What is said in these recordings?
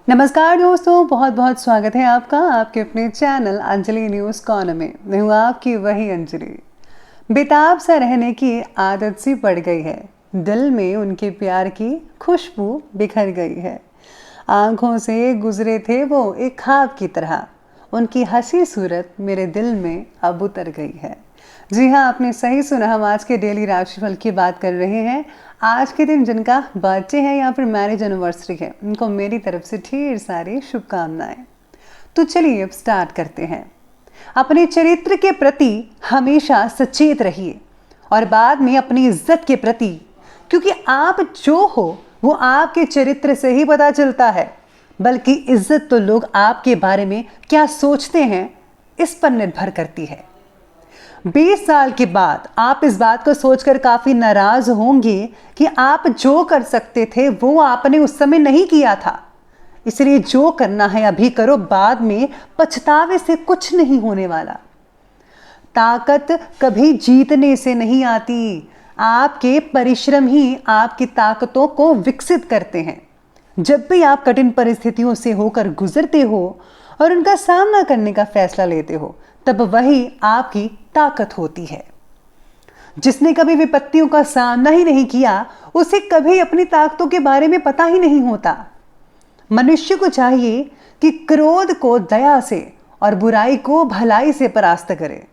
नमस्कार दोस्तों, बहुत बहुत स्वागत है आपका आपके अपने चैनल अंजलि न्यूज़ कॉर्नर में। मैं हूँ आपकी वही अंजलि। बेताब सा रहने की आदत सी पड़ गई है, दिल में उनके प्यार की खुशबू बिखर गई है। आंखों से गुजरे थे वो एक ख्वाब की तरह, उनकी हंसी सूरत मेरे दिल में अब उतर गई है। जी हाँ, आपने सही सुना, हम आज के डेली राशिफल की बात कर रहे हैं। आज के दिन जिनका बर्थडे है या फिर मैरिज एनिवर्सरी है, उनको मेरी तरफ से ढेर सारी शुभकामनाएं। तो चलिए अब स्टार्ट करते हैं। अपने चरित्र के प्रति हमेशा सचेत रहिए और बाद में अपनी इज्जत के प्रति, क्योंकि आप जो हो वो आपके चरित्र से ही पता चलता है, बल्कि इज्जत तो लोग आपके बारे में क्या सोचते हैं इस पर निर्भर करती है। 20 साल के बाद आप इस बात को सोचकर काफी नाराज होंगे कि आप जो कर सकते थे वो आपने उस समय नहीं किया था। इसलिए जो करना है अभी करो, बाद में पछतावे से कुछ नहीं होने वाला। ताकत कभी जीतने से नहीं आती, आपके परिश्रम ही आपकी ताकतों को विकसित करते हैं। जब भी आप कठिन परिस्थितियों से होकर गुजरते हो और उनका सामना करने का फैसला लेते हो, तब वही आपकी ताकत होती है। जिसने कभी विपत्तियों का सामना ही नहीं किया, उसे कभी अपनी ताकतों के बारे में पता ही नहीं होता। मनुष्य को चाहिए कि क्रोध को दया से और बुराई को भलाई से परास्त करे।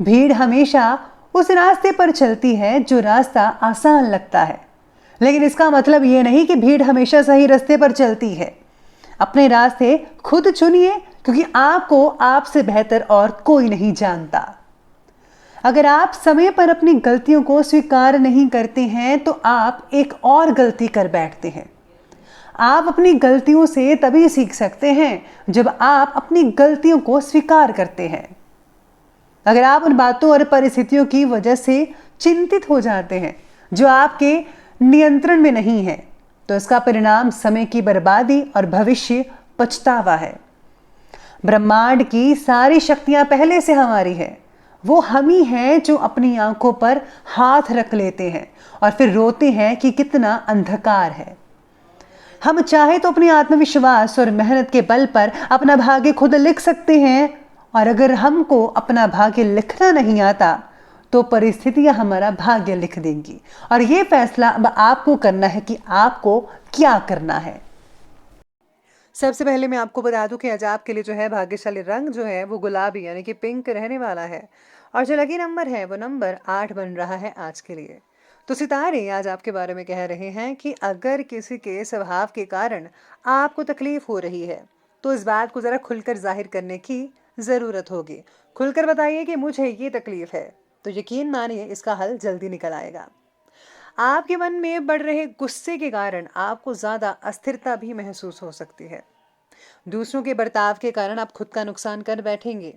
भीड़ हमेशा उस रास्ते पर चलती है जो रास्ता आसान लगता है, लेकिन इसका मतलब यह नहीं कि भीड़ हमेशा सही रास्ते पर चलती है। अपने रास्ते खुद चुनिए, क्योंकि आपको आपसे बेहतर और कोई नहीं जानता। अगर आप समय पर अपनी गलतियों को स्वीकार नहीं करते हैं तो आप एक और गलती कर बैठते हैं। आप अपनी गलतियों से तभी सीख सकते हैं जब आप अपनी गलतियों को स्वीकार करते हैं। अगर आप उन बातों और परिस्थितियों की वजह से चिंतित हो जाते हैं जो आपके नियंत्रण में नहीं है, तो इसका परिणाम समय की बर्बादी और भविष्य पछतावा है। ब्रह्मांड की सारी शक्तियां पहले से हमारी है। वो हम ही हैं जो अपनी आंखों पर हाथ रख लेते हैं और फिर रोते हैं कि कितना अंधकार है। हम चाहे तो अपने आत्मविश्वास और मेहनत के बल पर अपना भाग्य खुद लिख सकते हैं, और अगर हमको अपना भाग्य लिखना नहीं आता तो परिस्थितियां हमारा भाग्य लिख देंगी। और ये फैसला अब आपको करना है कि आपको क्या करना है। सबसे पहले मैं आपको बता दूं कि आज आपके लिए जो है भाग्यशाली रंग जो है वो गुलाबी यानी कि पिंक रहने वाला है, और जो लकी नंबर है वो नंबर 8 बन रहा है आज के लिए। तो सितारे आज आपके बारे में कह रहे हैं कि अगर किसी के स्वभाव के कारण आपको तकलीफ हो रही है तो इस बात को ज़रा खुलकर जाहिर करने की ज़रूरत होगी। खुलकर बताइए कि मुझे ये तकलीफ है, तो यकीन मानिए इसका हल जल्दी निकल आएगा। आपके मन में बढ़ रहे गुस्से के कारण आपको ज़्यादा अस्थिरता भी महसूस हो सकती है। दूसरों के बर्ताव के कारण आप खुद का नुकसान कर बैठेंगे।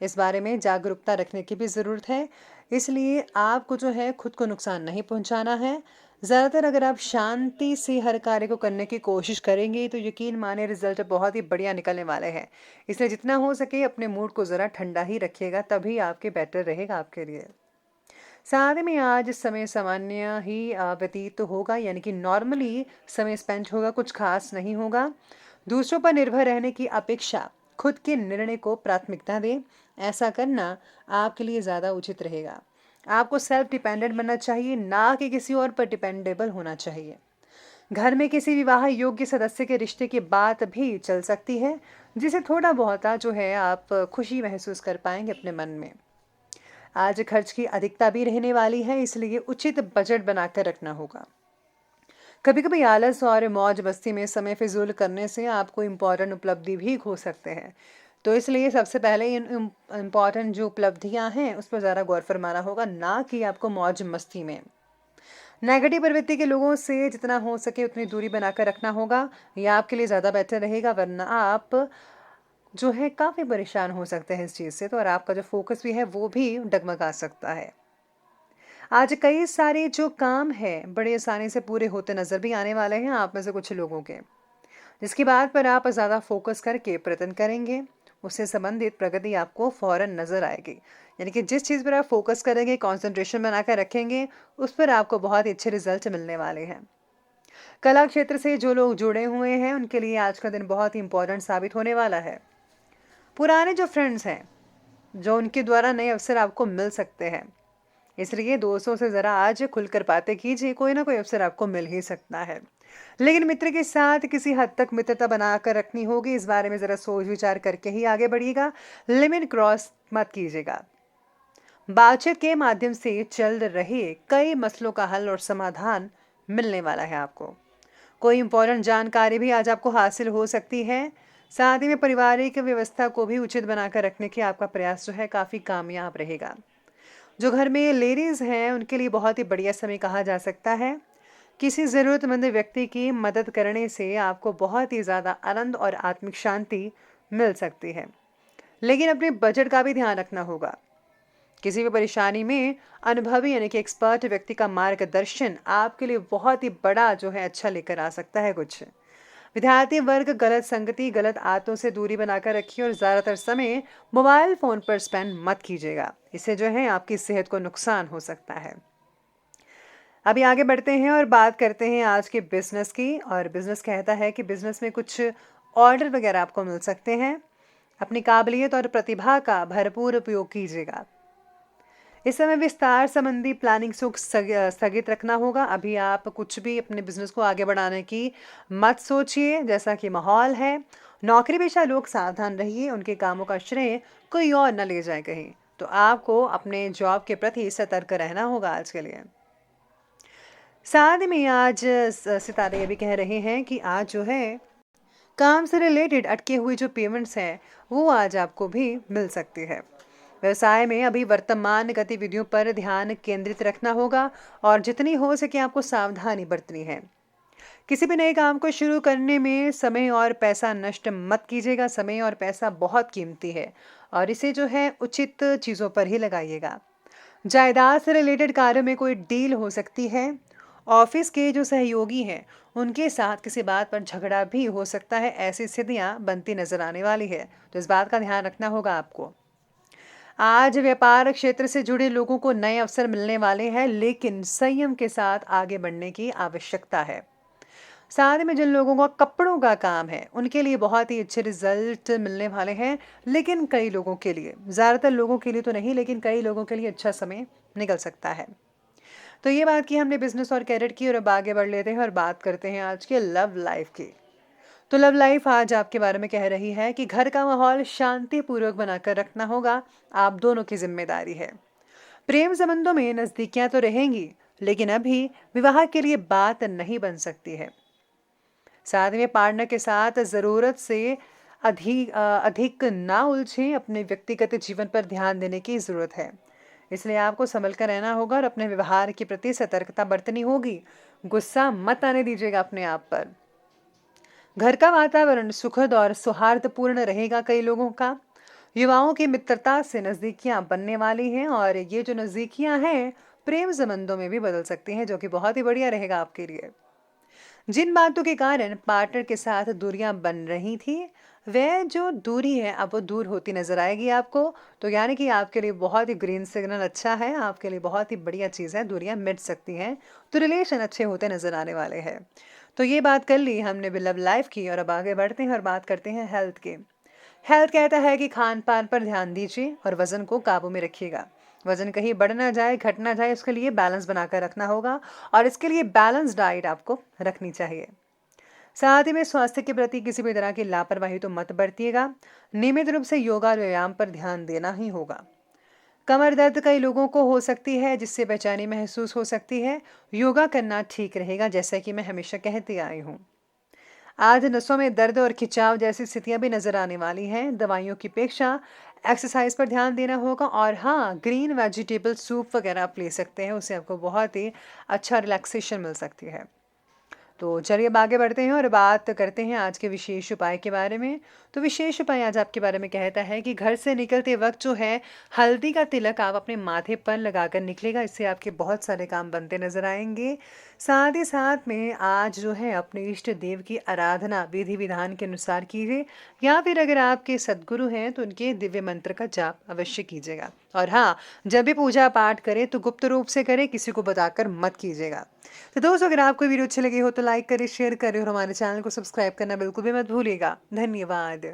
इस बारे में जागरूकता रखने की भी ज़रूरत है, इसलिए आपको जो है खुद को नुकसान नहीं पहुंचाना है। ज़्यादातर अगर आप शांति से हर कार्य को करने की कोशिश करेंगे तो यकीन माने रिजल्ट बहुत ही बढ़िया निकलने वाले हैं। इसलिए जितना हो सके अपने मूड को ज़रा ठंडा ही रखिएगा, तभी आपके बेटर रहेगा आपके लिए। साथ में आज समय सामान्य ही व्यतीत होगा, यानी कि नॉर्मली समय स्पेंड होगा, कुछ खास नहीं होगा। दूसरों पर निर्भर रहने की अपेक्षा खुद के निर्णय को प्राथमिकता दें। ऐसा करना आपके लिए ज़्यादा उचित रहेगा। आपको सेल्फ डिपेंडेंट बनना चाहिए, ना कि किसी और पर डिपेंडेबल होना चाहिए। घर में किसी विवाह योग्य सदस्य के रिश्ते की बात भी चल सकती है, जिसे थोड़ा बहुत जो है आप खुशी महसूस कर पाएंगे अपने मन में। आज खर्च की अधिकता भी रहने वाली है, इसलिए उचित बजट बनाकर रखना होगा। कभी कभी आलस और मौज मस्ती में समय फिजूल करने से आपको इम्पोर्टेंट उपलब्धि भी खो सकते हैं। तो इसलिए सबसे पहले इन इम्पॉर्टेंट जो उपलब्धियां हैं उस पर ज़रा गौर फरमाना होगा, ना कि आपको मौज मस्ती में। नेगेटिव प्रवृत्ति के लोगों से जितना हो सके उतनी दूरी बनाकर रखना होगा, यह आपके लिए ज़्यादा बेहतर रहेगा, वरना आप जो है काफ़ी परेशान हो सकते हैं इस चीज़ से, तो और आपका जो फोकस भी है वो भी डगमगा सकता है। आज कई सारे जो काम है बड़े आसानी से पूरे होते नज़र भी आने वाले हैं आप में से कुछ लोगों के, जिसकी बात पर आप ज़्यादा फोकस करके प्रयत्न करेंगे, उससे संबंधित प्रगति आपको फौरन नज़र आएगी। यानी कि जिस चीज़ पर आप फोकस करेंगे, कंसंट्रेशन बनाकर रखेंगे, उस पर आपको बहुत ही अच्छे रिजल्ट मिलने वाले हैं। कला क्षेत्र से जो लोग जुड़े हुए हैं उनके लिए आज का दिन बहुत ही इंपॉर्टेंट साबित होने वाला है। पुराने जो फ्रेंड्स हैं, जो उनके द्वारा नए अवसर आपको मिल सकते हैं, इसलिए दोस्तों से ज़रा आज खुलकर बातें कीजिए, कोई ना कोई अवसर आपको मिल ही सकता है। लेकिन मित्र के साथ किसी हद तक मित्रता बनाकर रखनी होगी, इस बारे में ज़रा सोच विचार करके ही आगे बढ़िएगा। लिमिट क्रॉस मत कीजिएगा। बातचीत के माध्यम से चल रहे कई मसलों का हल और समाधान मिलने वाला है आपको। कोई इंपॉर्टेंट जानकारी भी आज आपको हासिल हो सकती है। साथ ही में पारिवारिक व्यवस्था को भी उचित बनाकर रखने की आपका प्रयास जो है काफ़ी कामयाब रहेगा। जो घर में लेडीज़ हैं उनके लिए बहुत ही बढ़िया समय कहा जा सकता है। किसी ज़रूरतमंद व्यक्ति की मदद करने से आपको बहुत ही ज़्यादा आनंद और आत्मिक शांति मिल सकती है। लेकिन अपने बजट का भी ध्यान रखना होगा। किसी भी परेशानी में अनुभवी यानी कि एक्सपर्ट व्यक्ति का मार्गदर्शन आपके लिए बहुत ही बड़ा जो है अच्छा लेकर आ सकता है कुछ। विद्यार्थी वर्ग गलत संगति, गलत आदतों से दूरी बनाकर रखिए और ज़्यादातर समय मोबाइल फ़ोन पर स्पेंड मत कीजिएगा। इससे जो है आपकी सेहत को नुकसान हो सकता है। अभी आगे बढ़ते हैं और बात करते हैं आज के बिजनेस की। और बिजनेस कहता है कि बिजनेस में कुछ ऑर्डर वगैरह आपको मिल सकते हैं। अपनी काबिलियत और प्रतिभा का भरपूर उपयोग कीजिएगा। इस समय विस्तार संबंधी प्लानिंग को स्थगित रखना होगा। अभी आप कुछ भी अपने बिजनेस को आगे बढ़ाने की मत सोचिए, जैसा कि माहौल है। नौकरी पेशा लोग सावधान रहिए, उनके कामों का श्रेय कोई और न ले जाए कहीं। तो आपको अपने जॉब के प्रति सतर्क रहना होगा आज के लिए। साथ में आज सितारे ये भी कह रहे हैं कि आज जो है काम से रिलेटेड अटके हुए जो पेमेंट्स हैं वो आज आपको भी मिल सकती है। व्यवसाय में अभी वर्तमान गतिविधियों पर ध्यान केंद्रित रखना होगा और जितनी हो सके आपको सावधानी बरतनी है। किसी भी नए काम को शुरू करने में समय और पैसा नष्ट मत कीजिएगा। समय और पैसा बहुत कीमती है और इसे जो है उचित चीज़ों पर ही लगाइएगा। जायदाद से रिलेटेड कार्यों में कोई डील हो सकती है। ऑफिस के जो सहयोगी हैं उनके साथ किसी बात पर झगड़ा भी हो सकता है। ऐसी स्थितियां बनती नजर आने वाली है, तो इस बात का ध्यान रखना होगा आपको। आज व्यापार क्षेत्र से जुड़े लोगों को नए अवसर मिलने वाले हैं, लेकिन संयम के साथ आगे बढ़ने की आवश्यकता है। साथ में जिन लोगों का कपड़ों का काम है उनके लिए बहुत ही अच्छे रिजल्ट मिलने वाले हैं, लेकिन कई लोगों के लिए, ज़्यादातर लोगों के लिए तो नहीं, लेकिन कई लोगों के लिए अच्छा समय निकल सकता है। तो ये बात की हमने बिजनेस और कैरियर की, और अब आगे बढ़ लेते हैं और बात करते हैं आज के लव लाइफ की। तो लव लाइफ आज आपके बारे में कह रही है कि घर का माहौल शांतिपूर्वक बनाकर रखना होगा, आप दोनों की जिम्मेदारी है। प्रेम संबंधों में नजदीकियां तो रहेंगी, लेकिन अभी विवाह के लिए बात नहीं बन सकती है। साथ में पार्टनर के साथ ज़रूरत से अधिक ना उलझें। अपने व्यक्तिगत जीवन पर ध्यान देने की ज़रूरत है, इसलिए आपको संभल कर रहना होगा और अपने व्यवहार के प्रति सतर्कता बरतनी होगी। गुस्सा मत आने दीजिएगा अपने आप पर। घर का वातावरण सुखद और सौहार्दपूर्ण रहेगा कई लोगों का। युवाओं की मित्रता से नज़दीकियां बनने वाली हैं और ये जो नज़दीकियां हैं प्रेम संबंधों में भी बदल सकती हैं, जो कि बहुत ही बढ़िया रहेगा आपके लिए। जिन बातों के कारण पार्टनर के साथ दूरियां बन रही थी, वह जो दूरी है अब वो दूर होती नजर आएगी आपको। तो यानी कि आपके लिए बहुत ही ग्रीन सिग्नल अच्छा है, आपके लिए बहुत ही बढ़िया चीज़ है, दूरियां मिट सकती हैं। तो रिलेशन अच्छे होते नजर आने वाले हैं। तो ये बात कर ली हमने भी लव लाइफ की, और अब आगे बढ़ते हैं और बात करते हैं हेल्थ के। हेल्थ कहता है कि खान पान पर ध्यान दीजिए और वजन को काबू में रखिएगा। वजन कहीं बढ़ ना जाए, घट ना जाए, उसके लिए बैलेंस बनाकर रखना होगा और इसके लिए बैलेंस डाइट आपको रखनी चाहिए। साथ ही में स्वास्थ्य के प्रति किसी भी तरह की लापरवाही तो मत बरतिएगा। नियमित रूप से योगा और व्यायाम पर ध्यान देना ही होगा। कमर दर्द कई लोगों को हो सकती है, जिससे बेचैनी महसूस हो सकती है। योगा करना ठीक रहेगा, जैसा कि मैं हमेशा कहती आई हूँ। आज नसों में दर्द और खिंचाव जैसी स्थितियां भी नजर आने वाली हैं। दवाइयों की अपेक्षा एक्सरसाइज पर ध्यान देना होगा। और हाँ, ग्रीन वेजिटेबल सूप वगैरह आप ले सकते हैं, उससे आपको बहुत ही अच्छा रिलैक्सेशन मिल सकती है। तो चलिए अब आगे बढ़ते हैं और बात करते हैं आज के विशेष उपाय के बारे में। तो विशेष उपाय आज आपके बारे में कहता है कि घर से निकलते वक्त जो है हल्दी का तिलक आप अपने माथे पर लगाकर निकलेगा। इससे आपके बहुत सारे काम बनते नजर आएंगे। साथ ही साथ में आज जो है अपने इष्ट देव की आराधना विधि विधान के अनुसार कीजिए, या फिर अगर आपके सद्गुरु हैं तो उनके दिव्य मंत्र का जाप अवश्य कीजिएगा। और हाँ, जब भी पूजा पाठ करें तो गुप्त रूप से करें, किसी को बताकर मत कीजिएगा। तो दोस्तों, अगर आपको वीडियो अच्छी लगी हो तो लाइक करें, शेयर करें और हमारे चैनल को सब्सक्राइब करना बिल्कुल भी मत भूलिएगा। धन्यवाद।